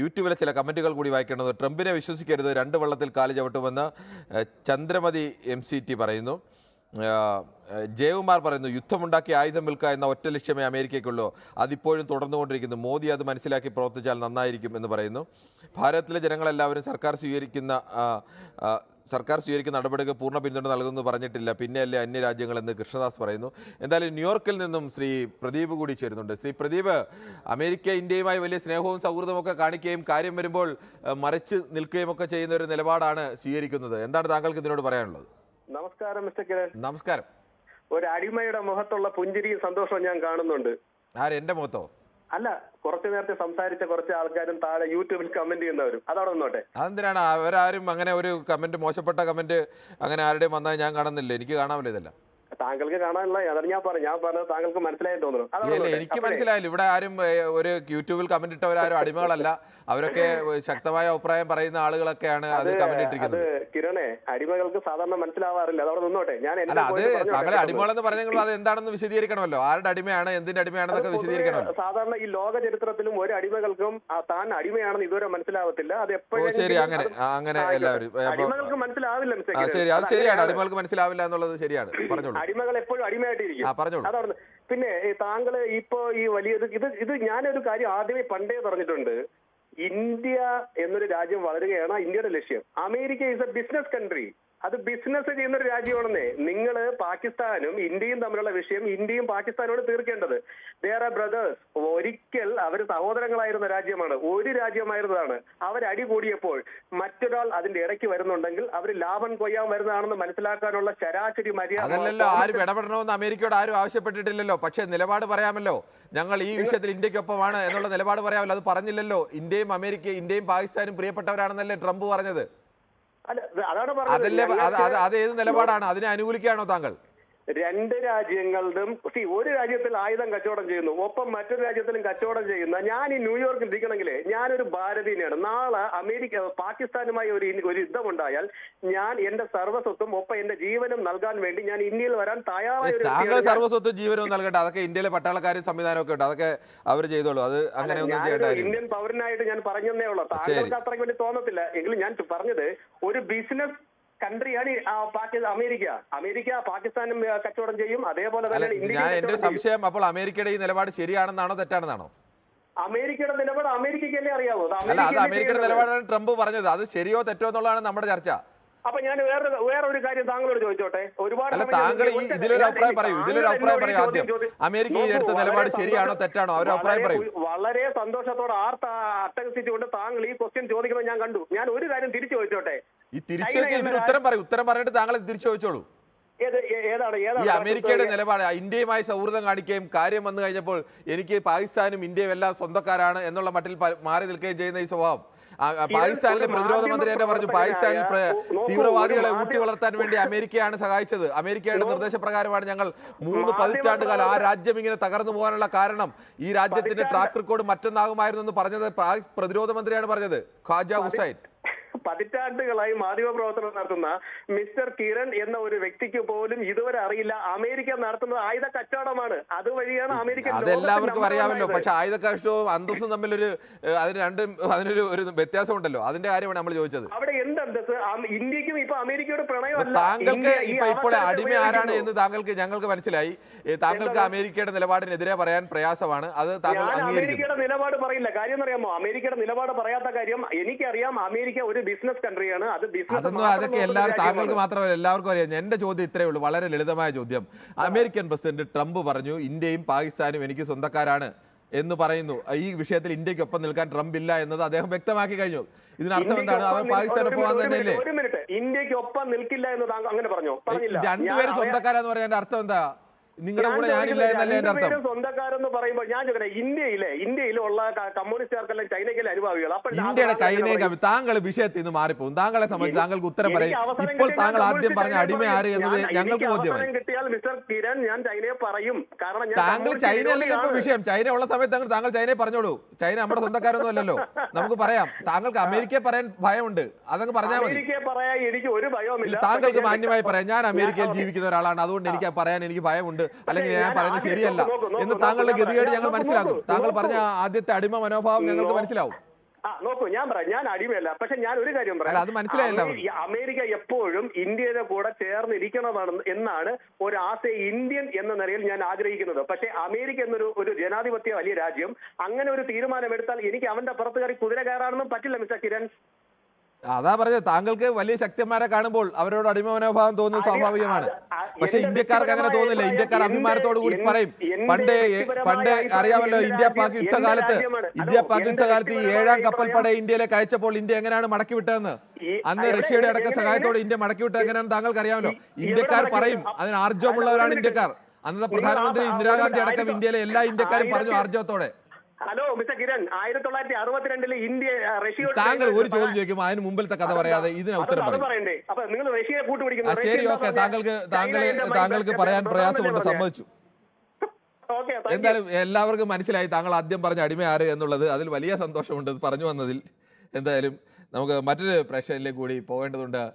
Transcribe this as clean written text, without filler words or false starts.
യൂട്യൂബിലെ ചില കമൻറ്റുകൾ കൂടി വായിക്കേണ്ടത്. ട്രംപിനെ വിശ്വസിക്കരുത്, 2 വള്ളത്തിൽ കാല് ചവിട്ടുമെന്ന് ചന്ദ്രമതി MCT പറയുന്നു. ജയകുമാർ പറയുന്നു, യുദ്ധമുണ്ടാക്കി ആയുധം വിൽക്കുക എന്ന ഒറ്റ ലക്ഷ്യമേ അമേരിക്കയ്ക്കുള്ളൂ, അതിപ്പോഴും തുടർന്നുകൊണ്ടിരിക്കുന്നു. മോദി അത് മനസ്സിലാക്കി പ്രവർത്തിച്ചാൽ നന്നായിരിക്കും എന്ന് പറയുന്നു. ഭാരതത്തിലെ ജനങ്ങളെല്ലാവരും സർക്കാർ സ്വീകരിക്കുന്ന നടപടികൾ പൂർണ്ണ പിന്തുണ നൽകുമെന്ന് പറഞ്ഞിട്ടില്ല, പിന്നെയല്ലേ അന്യരാജ്യങ്ങളെന്ന് കൃഷ്ണദാസ് പറയുന്നു. എന്തായാലും ന്യൂയോർക്കിൽ നിന്നും ശ്രീ പ്രദീപ് കൂടി ചേരുന്നുണ്ട്. ശ്രീ പ്രദീപ്, അമേരിക്ക ഇന്ത്യയുമായി വലിയ സ്നേഹവും സൗഹൃദവും ഒക്കെ കാണിക്കുകയും കാര്യം വരുമ്പോൾ മറിച്ച് നിൽക്കുകയും ഒക്കെ ചെയ്യുന്ന ഒരു നിലപാടാണ് സ്വീകരിക്കുന്നത്. എന്താണ് താങ്കൾക്ക് ഇതിനോട് പറയാനുള്ളത്? നമസ്കാരം മിസ്റ്റർ കിരൺ. നമസ്കാരം. ഒരു അടിമയുടെ മുഖത്തുള്ള പുഞ്ചിരിയും സന്തോഷവും ഞാൻ കാണുന്നുണ്ട്. ആര്, എന്റെ മുഖത്തോ? അല്ല, കുറച്ചു നേരത്തെ സംസാരിച്ച കുറച്ച് ആൾക്കാരും താഴെ യൂട്യൂബിൽ കമന്റ് ചെയ്യുന്നവരും, അതവിടെ നിന്നോട്ടെ. അതെന്തിനാണ് അവരാരും അങ്ങനെ ഒരു കമന്റ്, മോശപ്പെട്ട കമന്റ് അങ്ങനെ ആരുടെയും വന്നാൽ ഞാൻ കാണുന്നില്ല, എനിക്ക് കാണാമല്ലോ ഇതെല്ലാം. താങ്കൾക്ക് കാണാനുള്ള അതാണ് ഞാൻ പറഞ്ഞത് താങ്കൾക്ക് മനസ്സിലായി തോന്നുന്നു. എനിക്ക് മനസ്സിലായില്ല. ഇവിടെ ആരും ഒരു യൂട്യൂബിൽ കമന്റ് ഇട്ടവരാരും അടിമകളല്ല, അവരൊക്കെ ശക്തമായ അഭിപ്രായം പറയുന്ന ആളുകളൊക്കെയാണ് അത് കമന്റ് ഇട്ടിരിക്കുന്നത്. കിരണേ, അടിമകൾക്ക് സാധാരണ മനസ്സിലാവാറില്ല, അതവിടെ നിന്നോട്ടെ. ഞാൻ അത് താങ്കളെ അടിമകളെന്ന് പറഞ്ഞെങ്കിൽ അത് എന്താണെന്ന് വിശദീകരിക്കണമല്ലോ. ആരുടെ അടിമയാണ്, എന്തിന്റെ അടിമയാണെന്നൊക്കെ വിശദീകരിക്കണമല്ലോ. സാധാരണ ഈ ലോക ചരിത്രത്തിലും ഒരു അടിമകൾക്കും താൻ അടിമയാണെന്ന് ഇതുവരെ മനസ്സിലാവത്തില്ല. അത് ശരി, അങ്ങനെ എല്ലാവരും അടിമകൾക്ക് മനസ്സിലാവില്ല. ശരി, അത് ശരിയാണ്, അടിമകൾക്ക് മനസ്സിലാവില്ല എന്നുള്ളത് ശരിയാണ്. പറഞ്ഞോളൂ. അടിമകൾ എപ്പോഴും അടിമയായിട്ടിരിക്കും. പറഞ്ഞോളൂ. പിന്നെ താങ്കള് ഇപ്പോ ഈ വലിയ ഇത് ഞാനൊരു കാര്യം ആദ്യമേ പണ്ടേ പറഞ്ഞിട്ടുണ്ട്. ഇന്ത്യ എന്നൊരു രാജ്യം വളരുകയാണ് ഇന്ത്യയുടെ ലക്ഷ്യം. America is A business country. അത് ബിസിനസ് ചെയ്യുന്ന ഒരു രാജ്യമാണെന്നേ. നിങ്ങൾ പാകിസ്ഥാനും ഇന്ത്യയും തമ്മിലുള്ള വിഷയം ഇന്ത്യയും പാകിസ്ഥാനോട് തീർക്കേണ്ടത്. They are brothers. ഒരിക്കൽ അവർ സഹോദരങ്ങളായിരുന്ന രാജ്യമാണ്, ഒരു രാജ്യമായിരുന്നതാണ്. അവരടി കൂടിയപ്പോൾ മറ്റൊരാൾ അതിന്റെ ഇടയ്ക്ക് വരുന്നുണ്ടെങ്കിൽ അവർ ലാഭം കൊയ്യാൻ വരുന്നതാണെന്ന് മനസ്സിലാക്കാനുള്ള ശരാശരി മര്യാദ. അതല്ലല്ലോ, ആരും ഇടപെടണമെന്ന് അമേരിക്കയോട് ആരും ആവശ്യപ്പെട്ടിട്ടില്ലല്ലോ. പക്ഷേ നിലപാട് പറയാമല്ലോ, ഞങ്ങൾ ഈ വിഷയത്തിൽ ഇന്ത്യക്കൊപ്പമാണ് എന്നുള്ള നിലപാട് പറയാമല്ലോ. അത് പറഞ്ഞില്ലല്ലോ. ഇന്ത്യയും പാകിസ്ഥാനും പ്രിയപ്പെട്ടവരാണെന്നല്ലേ ട്രംപ് പറഞ്ഞത്? അത് ഏത് നിലപാടാണ്? അതിനെ അനുകൂലിക്കുകയാണോ താങ്കൾ? രണ്ട് രാജ്യങ്ങളുടെയും ഒരു രാജ്യത്തിൽ ആയുധം കച്ചവടം ചെയ്യുന്നു, ഒപ്പം മറ്റൊരു രാജ്യത്തിലും കച്ചവടം ചെയ്യുന്ന ഞാൻ ഈ ന്യൂയോർക്കിൽ ഇരിക്കണമെങ്കിലേ ഞാനൊരു ഭാരതീയനാണ്. നാളെ പാകിസ്ഥാനുമായി ഒരു യുദ്ധമുണ്ടായാൽ ഞാൻ എന്റെ സർവ്വസ്വത്തും ഒപ്പം എന്റെ ജീവനും നൽകാൻ വേണ്ടി ഞാൻ ഇന്ത്യയിൽ വരാൻ തയ്യാറായ. താങ്കൾ സർവ്വസ്വത്തും ജീവനവും നൽകട്ടെ, അതൊക്കെ ഇന്ത്യയിലെ പട്ടാളക്കാരും സംവിധാനമൊക്കെ ഉണ്ട്, അതൊക്കെ അവർ ചെയ്തോളൂ. അത് അങ്ങനെ ഇന്ത്യൻ പൗരനായിട്ട് ഞാൻ പറഞ്ഞതേ ഉള്ളൂ. താങ്കൾക്ക് അത്രയ്ക്ക് വേണ്ടി തോന്നത്തില്ല എങ്കിലും ഞാൻ പറഞ്ഞത് ഒരു ബിസിനസ് കൺട്രിയാണ് അമേരിക്ക പാകിസ്ഥാനും കച്ചവടം ചെയ്യും. അതേപോലെ തന്നെ എന്റെ സംശയം, അപ്പോൾ അമേരിക്കയുടെ ഈ നിലപാട് ശരിയാണെന്നാണോ തെറ്റാണെന്നാണോ? അമേരിക്കയുടെ നിലപാട് അമേരിക്കയ്ക്കല്ലേ അറിയാവോ? അല്ല, അത് അമേരിക്കയുടെ നിലപാടാണ് ട്രംപ് പറഞ്ഞത്. അത് ശരിയോ തെറ്റോ എന്നുള്ളതാണ് നമ്മുടെ ചർച്ച. അപ്പൊ ഞാൻ വേറൊരു കാര്യം താങ്കളോട് ചോദിച്ചോട്ടെ. ഒരുപാട് താങ്കൾ ഇതിലൊരു അഭിപ്രായം പറയൂ. ആദ്യം അമേരിക്ക ഈ എടുത്ത നിലപാട് ശരിയാണോ തെറ്റാണോ അവരുടെ അഭിപ്രായം പറയൂ. വളരെ സന്തോഷത്തോടെ അട്ടഹസിച്ചുകൊണ്ട് താങ്കൾ ഈ ക്വസ്റ്റ്യൻ ചോദിക്കുന്നത് ഞാൻ കണ്ടു. ഞാൻ ഒരു കാര്യം തിരിച്ചു ചോദിച്ചോട്ടെ. ഈ തിരിച്ചു ഇതിന് ഉത്തരം പറഞ്ഞിട്ട് താങ്കൾ തിരിച്ചു ചോദിച്ചോളൂ. ഈ അമേരിക്കയുടെ നിലപാട് ഇന്ത്യയുമായി സൗഹൃദം കാണിക്കുകയും കാര്യം വന്നു കഴിഞ്ഞപ്പോൾ എനിക്ക് പാകിസ്ഥാനും ഇന്ത്യയും എല്ലാം സ്വന്തക്കാരാണ് എന്നുള്ള മട്ടിൽ മാറി നിൽക്കുകയും ചെയ്യുന്ന ഈ സ്വഭാവം. പാകിസ്ഥാനിലെ പ്രതിരോധ മന്ത്രി തന്നെ പറഞ്ഞു, പാകിസ്ഥാനിൽ തീവ്രവാദികളെ ഊട്ടി വളർത്താൻ വേണ്ടി അമേരിക്കയാണ് സഹായിച്ചത്. അമേരിക്കയുടെ നിർദ്ദേശപ്രകാരമാണ് ഞങ്ങൾ 3 പതിറ്റാണ്ടുകാലം ആ രാജ്യം ഇങ്ങനെ തകർന്നു പോകാനുള്ള കാരണം ഈ രാജ്യത്തിന്റെ ട്രാക്ക് റെക്കോർഡ് മറ്റൊന്നാകുമായിരുന്നു എന്ന് പറഞ്ഞത് പ്രതിരോധ മന്ത്രിയാണ് പറഞ്ഞത്, ഖാജ ഹുസൈൻ. പതിറ്റാണ്ടുകളായി മാധ്യമപ്രവർത്തനം നടത്തുന്ന മിസ്റ്റർ കിരൺ എന്ന ഒരു വ്യക്തിക്ക് പോലും ഇതുവരെ അറിയില്ല അമേരിക്ക നടത്തുന്നത് ആയുധ കച്ചവടമാണ്. അതുവഴിയാണ് അമേരിക്ക. അതെല്ലാവർക്കും അറിയാമല്ലോ. പക്ഷെ ആയുധ കച്ചവടവും അന്തസ്സും തമ്മിലൊരു അതിനൊരു വ്യത്യാസമുണ്ടല്ലോ. അതിന്റെ കാര്യമാണ് നമ്മൾ ചോദിച്ചത്. അവിടെ എന്ത് അന്തസ്? ഇന്ത്യക്കും ഇപ്പൊ അമേരിക്കയുടെ പ്രണയമല്ല. താങ്കൾക്ക് ഇപ്പോൾ അടിമ ആരാണ് എന്ന് ഞങ്ങൾക്ക് മനസ്സിലായി. താങ്കൾക്ക് അമേരിക്കയുടെ നിലപാടിനെതിരെ പറയാൻ പ്രയാസമാണ്. അത് താങ്കൾ അമേരിക്കയുടെ നിലപാട് പറയില്ല. കാര്യം അറിയാമോ? അമേരിക്കയുടെ നിലപാട് പറയാത്ത കാര്യം എനിക്കറിയാം. അമേരിക്ക ഒരു ബിസിനസ് കൺട്രിയാണ്. അതൊക്കെ താങ്കൾക്ക് മാത്രമല്ല, എല്ലാവർക്കും അറിയാം. എന്റെ ചോദ്യം ഇത്രയേ ഉള്ളൂ, വളരെ ലളിതമായ ചോദ്യം. അമേരിക്കൻ പ്രസിഡന്റ് ട്രംപ് പറഞ്ഞു ഇന്ത്യയും പാകിസ്ഥാനും എനിക്ക് സ്വന്തക്കാരാണ് എന്ന് പറയുന്നു. ഈ വിഷയത്തിൽ ഇന്ത്യക്കൊപ്പം നിൽക്കാൻ ട്രംപ് ഇല്ല എന്നത് അദ്ദേഹം വ്യക്തമാക്കി കഴിഞ്ഞു. ഇതിനർത്ഥം എന്താണ്? അവർ പാകിസ്ഥാനൊപ്പം പോകാൻ തന്നെയല്ലേ? ഇന്ത്യക്കൊപ്പം നിൽക്കില്ല എന്ന് അങ്ങനെ പറഞ്ഞു. രണ്ടുപേരും സ്വന്തക്കാരാന്ന് പറയാൻ അർത്ഥം എന്താ? നിങ്ങളുടെ കൂടെ ഞാനില്ല എന്നല്ലേ എന്റെ അർത്ഥം? സ്വന്തക്കാരെന്ന് പറയുമ്പോൾ ഞാൻ ചോദിക്കട്ടെ, ഇന്ത്യയിലുള്ള കമ്മ്യൂണിസ്റ്റുകാർക്കെല്ലാം ചൈനയ്ക്കല്ലേ അനുഭാവികൾ? ഇന്ത്യയുടെ കൈനേക്ക് താങ്കൾ വിഷയത്തിൽ നിന്ന് മാറിപ്പോകും. താങ്കളെ സംബന്ധിച്ച് താങ്കൾക്ക് ഉത്തരം പറയും. ഇപ്പോൾ താങ്കൾ ആദ്യം പറഞ്ഞ അടിമ ആര് എന്നത് ഞങ്ങൾക്ക് ബോധ്യമായി. കിട്ടിയാൽ മിസ്റ്റർ കിരൺ ഞാൻ ചൈനയെ പറയും. കാരണം താങ്കൾ ചൈന അല്ലെങ്കിൽ ഇപ്പൊ വിഷയം ചൈന ഉള്ള സമയത്ത് താങ്കൾ ചൈനയെ പറഞ്ഞോളൂ. ചൈന നമ്മുടെ സ്വന്തക്കാരൊന്നും അല്ലല്ലോ, നമുക്ക് പറയാം. താങ്കൾക്ക് അമേരിക്കയെ പറയാൻ ഭയമുണ്ട്, അതങ്ങ് പറഞ്ഞാൽ മതി. എനിക്ക് ഒരു ഭയവുമില്ല. താങ്കൾക്ക് മാന്യമായി പറയാം, ഞാൻ അമേരിക്കയിൽ ജീവിക്കുന്ന ഒരാളാണ്, അതുകൊണ്ട് എനിക്ക് പറയാൻ എനിക്ക് ഭയമുണ്ട്, അല്ലെങ്കിൽ ഞാൻ പറയുന്നത് ശരിയല്ല എന്ന് താങ്കളുടെ ഗതികേട് ഞങ്ങൾ മനസ്സിലാക്കും. താങ്കൾ പറഞ്ഞ ആദ്യത്തെ അടിമ മനോഭാവം ഞങ്ങൾക്ക് മനസ്സിലാവും. നോക്കൂ, ഞാൻ പറയാം, ഞാൻ അടിമയല്ല. പക്ഷെ ഞാൻ ഒരു കാര്യം പറയാം, അത് മനസ്സിലായല്ലോ. അമേരിക്ക എപ്പോഴും ഇന്ത്യയുടെ കൂടെ ചേർന്നിരിക്കണമെന്നാണ് എന്നാണ് ഒരു ഇന്ത്യൻ എന്ന നിലയിൽ ഞാൻ ആഗ്രഹിക്കുന്നത്. പക്ഷെ അമേരിക്ക എന്നൊരു ജനാധിപത്യ വലിയ രാജ്യം അങ്ങനെ ഒരു തീരുമാനമെടുത്താൽ എനിക്ക് അവന്റെ പുറത്ത് കയറി കുതിര കയറാനൊന്നും പറ്റില്ല മിസ്റ്റർ കിരൺ. അതാ പറഞ്ഞത്, താങ്കൾക്ക് വലിയ ശക്തിമാരെ കാണുമ്പോൾ അവരോട് അടിമ മനോഭാവം തോന്നുന്നത് സ്വാഭാവികമാണ്. പക്ഷെ ഇന്ത്യക്കാർക്ക് അങ്ങനെ തോന്നില്ല. ഇന്ത്യക്കാർ അഭിമാനത്തോടു കൂടി പറയും. പണ്ട് അറിയാമല്ലോ, ഇന്ത്യ പാക് യുദ്ധകാലത്ത് ഈ 7ാം കപ്പൽപ്പട ഇന്ത്യയിലേക്ക് അയച്ചപ്പോൾ ഇന്ത്യ എങ്ങനെയാണ് മടക്കി വിട്ടതെന്ന്, അന്ന് റഷ്യയുടെ അടക്ക സഹായത്തോടെ ഇന്ത്യ മടക്കി വിട്ടത് എങ്ങനെയാണെന്ന് താങ്കൾക്ക് അറിയാമല്ലോ. ഇന്ത്യക്കാർ പറയും, അതിന് ആർജവമുള്ളവരാണ് ഇന്ത്യക്കാർ. അന്നത്തെ പ്രധാനമന്ത്രി ഇന്ദിരാഗാന്ധി അടക്കം ഇന്ത്യയിലെ എല്ലാ ഇന്ത്യക്കാരും പറഞ്ഞു ആർജവത്തോടെ. ഹലോ മിസ്റ്റർ കിരൺ, 1962 ഇന്ത്യ റഷ്യയോട് താങ്കൾ ഒരു ചോദ്യം ചോദിക്കുമ്പോൾ അതിന് മുമ്പിലത്തെ കഥ പറയാതെ ഇതിന് ഉത്തരം പറയണ്ടേ? അപ്പൊ നിങ്ങൾ റഷ്യയെ കൂട്ടുപിടിക്കുന്നു. ശരി, ഓക്കെ, താങ്കൾക്ക് പറയാൻ പ്രയാസമുണ്ട്, സമ്മതിച്ചു. എന്തായാലും എല്ലാവർക്കും മനസ്സിലായി താങ്കൾ ആദ്യം പറഞ്ഞ അടിമ ആര് എന്നുള്ളത്. അതിൽ വലിയ സന്തോഷമുണ്ട് പറഞ്ഞു വന്നതിൽ. എന്തായാലും നമുക്ക് മറ്റൊരു പ്രേക്ഷകരിലേക്ക് കൂടി പോകേണ്ടതുണ്ട്.